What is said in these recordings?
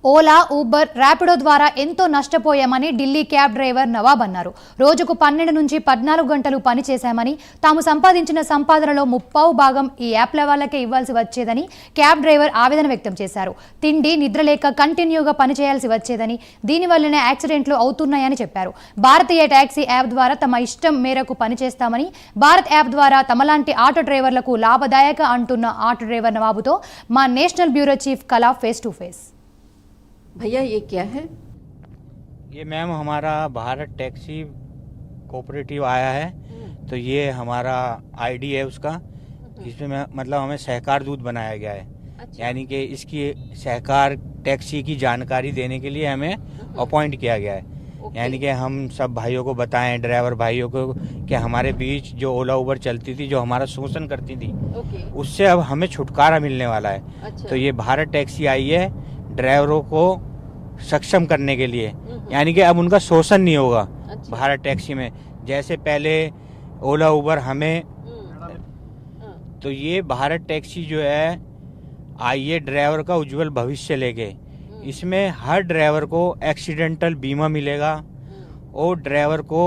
Ola Uber Rapido ద్వారా ఎంతో నష్టపోయామని Delhi cab driver Nawab అన్నారు. రోజుకు 12 నుంచి 14 గంటలు పని చేశామని, తాము సంపాదించిన సంపాదనలో 30% ఈ యాప్ల వాళ్ళకే ఇవ్వాల్సి వచ్చేదని క్యాబ్ డ్రైవర్ ఆవేదన వ్యక్తం చేశారు. తిండి నిద్రలేక కంటిన్యూగా పని చేయాల్సి వచ్చేదని, దీనివల్లనే యాక్సిడెంట్లు అవుతున్నాయని చెప్పారు. భారతీయ టాక్సీ యాప్ ద్వారా తమ ఇష్టం మేరకు పనిచేస్తామని, భారత్ యాప్ ద్వారా తమలాంటి ఆటో డ్రైవర్లకు లాభదాయక అంటున్న ఆటో డ్రైవర్ నవాబుతో మా నేషనల్ బ్యూరో చీఫ్ కలా ఫేస్ టు फेस। भैया ये क्या है? ये मैम हमारा भारत टैक्सी कोऑपरेटिव आया है, तो ये हमारा आईडी है उसका, इसमें मतलब हमें सहकार दूत बनाया गया है। अच्छा। यानी कि इसकी सहकार टैक्सी की जानकारी देने के लिए हमें अपॉइंट किया गया है। यानी कि हम सब भाइयों को बताएं, ड्राइवर भाइयों को, कि हमारे बीच जो ओला उबर चलती थी, जो हमारा शोषण करती थी, उससे अब हमें छुटकारा मिलने वाला है। अच्छा। तो ये भारत टैक्सी आई है ड्राइवरों को सक्षम करने के लिए, यानी कि अब उनका शोषण नहीं होगा। अच्छा। भारत टैक्सी में जैसे पहले ओला उबर हमें, तो ये भारत टैक्सी जो है आई है ड्राइवर का उज्जवल भविष्य लेके। इसमें हर ड्राइवर को एक्सीडेंटल बीमा मिलेगा और ड्राइवर को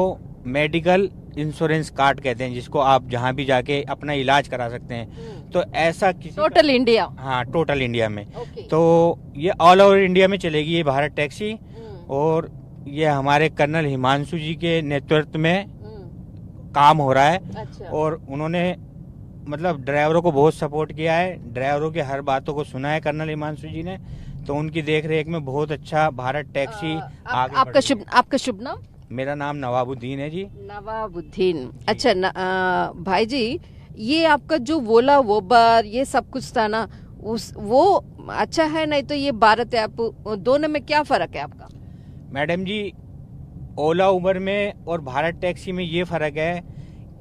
मेडिकल इंश्योरेंस कार्ड कहते हैं, जिसको आप जहाँ भी जाके अपना इलाज करा सकते हैं। तो ऐसा किसी टोटल इंडिया? हाँ, टोटल इंडिया में। ओके। तो ये ऑल ओवर इंडिया में चलेगी ये भारत टैक्सी, और ये हमारे कर्नल हिमांशु जी के नेतृत्व में काम हो रहा है। अच्छा। और उन्होंने मतलब ड्राइवरों को बहुत सपोर्ट किया है, ड्राइवरों की हर बातों को सुना है कर्नल हिमांशु जी ने, तो उनकी देख रेख में बहुत अच्छा भारत टैक्सी आगे बढ़ रही है। आपका शुभ नाम? मेरा नाम नवाबुद्दीन है जी। नवाबुद्दीन। अच्छा भाई जी, ये आपका जो ओला उबर ये सब कुछ था ना, वो अच्छा है, नहीं तो ये भारत ऐप, दोनों में क्या फर्क है आपका? मैडम जी, ओला उबर में और भारत टैक्सी में ये फर्क है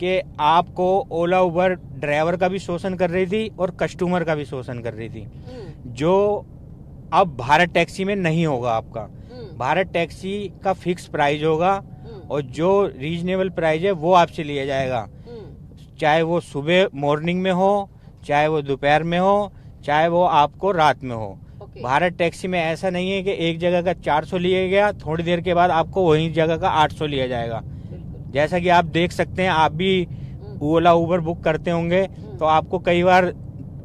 कि आपको ओला उबर ड्राइवर का भी शोषण कर रही थी और कस्टमर का भी शोषण कर रही थी, जो अब भारत टैक्सी में नहीं होगा। आपका भारत टैक्सी का फिक्स प्राइस होगा, और जो रीजनेबल प्राइस है वो आपसे लिया जाएगा, चाहे वो सुबह मॉर्निंग में हो, चाहे वो दोपहर में हो, चाहे वो आपको रात में हो। भारत टैक्सी में ऐसा नहीं है कि एक जगह का 400 लिया गया, थोड़ी देर के बाद आपको वही जगह का 800 लिया जाएगा। जैसा कि आप देख सकते हैं, आप भी ओला उबर बुक करते होंगे, तो आपको कई बार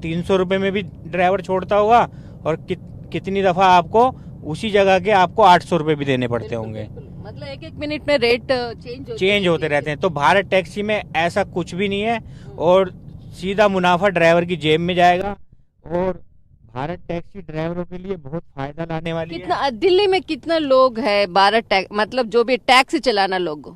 300 रुपए में भी ड्राइवर छोड़ता होगा, और कितनी दफा आपको उसी जगह के आपको 800 रुपए भी देने पड़ते होंगे। मतलब एक मिनट में रेट चेंज होते रहते हैं। तो भारत टैक्सी में ऐसा कुछ भी नहीं है, और सीधा मुनाफा ड्राइवर की जेब में जाएगा, और भारत टैक्सी ड्राइवरों के लिए बहुत फायदा लाने वाली है। दिल्ली में कितना लोग है भारत टैक्सी, मतलब जो भी टैक्सी चलाना लोग?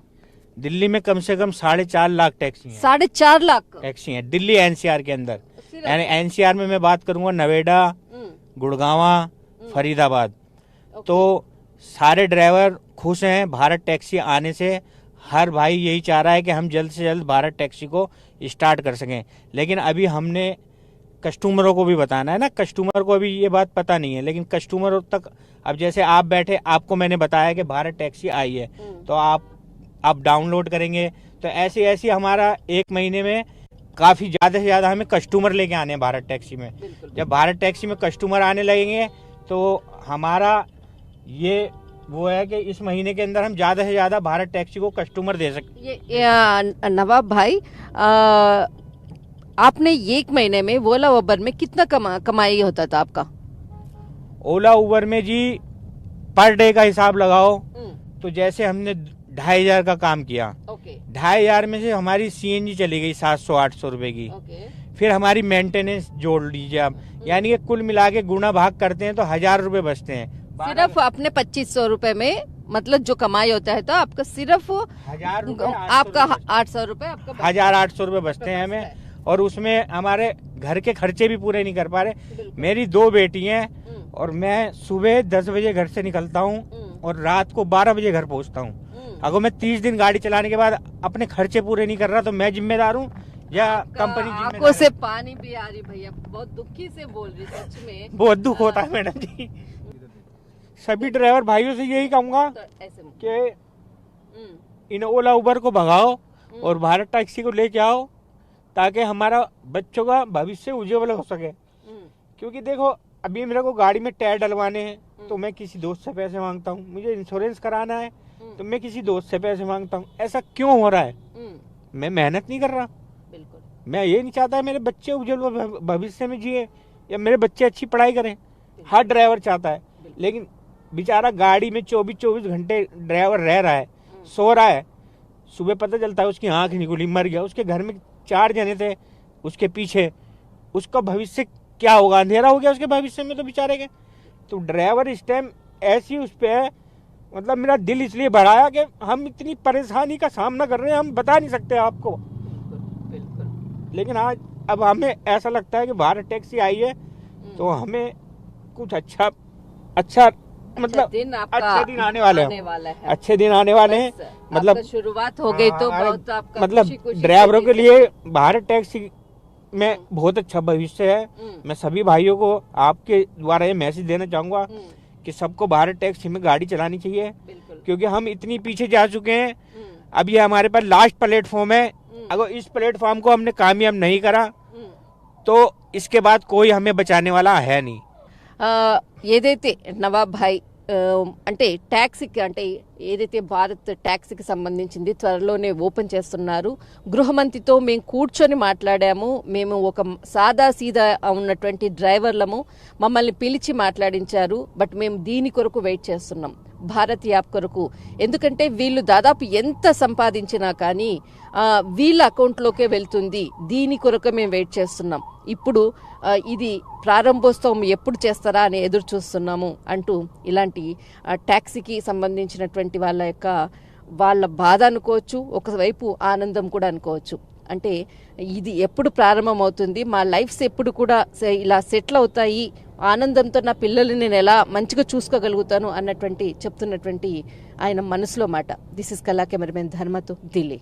दिल्ली में कम से कम 4.5 लाख टैक्सी हैं। 4.5 लाख टैक्सी हैं दिल्ली एनसीआर के अंदर। यानी एनसीआर में मैं बात करूंगा नोएडा, गुड़गांवा, फरीदाबाद। तो सारे ड्राइवर खुश हैं भारत टैक्सी आने से। हर भाई यही चाह रहा है कि हम जल्द से जल्द भारत टैक्सी को स्टार्ट कर सकें, लेकिन अभी हमने कस्टमरों को भी बताना है ना, कस्टमर को अभी ये बात पता नहीं है, लेकिन कस्टमर तक अब जैसे आप बैठे, आपको मैंने बताया कि भारत टैक्सी आई है, तो आप डाउनलोड करेंगे, तो ऐसे ऐसे हमारा 1 महीने में काफी ज्यादा से ज्यादा हमें कस्टमर लेके आने हैं भारत टैक्सी में। जब भारत टैक्सी में कस्टमर आने लगेंगे, तो हमारा ये वो है कि इस महीने के अंदर हम ज्यादा से ज्यादा भारत टैक्सी को कस्टमर दे सकते। नवाब भाई, आपने 1 महीने में ओला उबर में कितना कमाई होता था आपका? ओला उबर में जी पर डे का हिसाब लगाओ, तो जैसे हमने 2,500 का काम किया, 2,500 में से हमारी सीएनजी चली गई 700-800 रुपए की। फिर हमारी मेंटेनेंस जोड़ लीजिए आप, यानी कि कुल मिला के गुणा भाग करते हैं तो 1,000 रुपए बचते हैं। सिर्फ अपने 2500 रुपए में, मतलब जो कमाई होता है, तो आपका सिर्फ 1,000 आपका 800 रुपए, आपका 1,800 रुपए बचते हैं हमें, और उसमें हमारे घर के खर्चे भी पूरे नहीं कर पा रहे। मेरी 2 बेटी हैं, और मैं सुबह 10 बजे घर से निकलता हूँ और रात को 12 बजे घर पहुँचता हूँ। अगर मैं 30 दिन गाड़ी चलाने के बाद अपने खर्चे पूरे नहीं कर रहा, तो मैं जिम्मेदार हूँ या कंपनी जिम्मेदार? आपको से पानी भी आ रही भैया, बहुत दुखी से बोल रही, सच में बहुत दुख होता है मैडम जी। सभी ड्राइवर भाइयों से यही कहूँगा कि इन ओला उबर को भगाओ और भारत टैक्सी को लेके आओ, ताकि हमारा बच्चों का भविष्य उज्जवल हो सके। क्योंकि देखो, अभी मेरे को गाड़ी में टायर डलवाने हैं, तो मैं किसी दोस्त से पैसे मांगता हूँ, मुझे इंश्योरेंस कराना है तो मैं किसी दोस्त से पैसे मांगता हूँ। ऐसा क्यों हो रहा है? मैं मेहनत नहीं कर रहा। बिल्कुल। मैं ये नहीं चाहता मेरे बच्चे उज्जवल भविष्य में जिए या मेरे बच्चे अच्छी पढ़ाई करें। हर ड्राइवर चाहता है, लेकिन बेचारा गाड़ी में 24 घंटे ड्राइवर रह रहा है, सो रहा है, सुबह पता चलता है उसकी आंख निकली, मर गया। उसके घर में 4 जने थे उसके पीछे, उसका भविष्य क्या होगा? अंधेरा हो गया उसके भविष्य में तो बेचारे के। तो ड्राइवर इस टाइम ऐसी उस पे है, मतलब मेरा दिल इसलिए बढ़ाया कि हम इतनी परेशानी का सामना कर रहे हैं, हम बता नहीं सकते आपको। बिल्कुल। लेकिन आज अब हमें ऐसा लगता है कि भारत टैक्सी आई है तो हमें कुछ अच्छा मतलब दिन आपका अच्छे दिन आने वाले आने हैं, वाला है। अच्छे दिन आने वाले हैं। मतलब आपका शुरुआत हो गई तो बहुत आपका मतलब खुशी ड्राइवरों के लिए भारत टैक्सी में बहुत अच्छा भविष्य है। मैं सभी भाइयों को आपके द्वारा ये मैसेज देना चाहूंगा कि सबको भारत टैक्सी में गाड़ी चलानी चाहिए, बिल्कुल। क्योंकि हम इतनी पीछे जा चुके हैं। अब ये हमारे पास लास्ट प्लेटफॉर्म है। अगर इस प्लेटफॉर्म को हमने कामयाब नहीं करा तो इसके बाद कोई हमें बचाने वाला है नहीं। ఏదైతే నవాబ్ భాయ్ అంటే ట్యాక్సీకి అంటే ఏదైతే భారత్ ట్యాక్సీకి సంబంధించింది త్వరలోనే ఓపెన్ చేస్తున్నారు. గృహమంత్రితో మేము కూర్చొని మాట్లాడాము. మేము ఒక సాదా సీదా ఉన్నటువంటి డ్రైవర్లము, మమ్మల్ని పిలిచి మాట్లాడించారు. బట్ మేము దీని కొరకు వెయిట్ చేస్తున్నాం, భారత్ యాప్ కొరకు. ఎందుకంటే వీళ్ళు దాదాపు ఎంత సంపాదించినా కానీ వీళ్ళ అకౌంట్లోకే వెళ్తుంది. దీని కొరకు మేము వెయిట్ చేస్తున్నాం. ఇప్పుడు ఇది ప్రారంభోత్సవం ఎప్పుడు చేస్తారా అని ఎదురు చూస్తున్నాము అంటూ ఇలాంటి ట్యాక్సీకి సంబంధించినటువంటి వాళ్ళ బాధ అనుకోవచ్చు, ఒకవైపు ఆనందం కూడా అనుకోవచ్చు. అంటే ఇది ఎప్పుడు ప్రారంభమవుతుంది, మా లైఫ్స్ ఎప్పుడు కూడా ఇలా సెటిల్ అవుతాయి, ఆనందంతో నా పిల్లల్ని నేను ఎలా మంచిగా చూసుకోగలుగుతాను అన్నటువంటి చెప్తున్నటువంటి ఆయన మనసులో మాట. దిస్ ఇస్ కళా కెమెరామెన్ ధర్మతో ఢిల్లీ.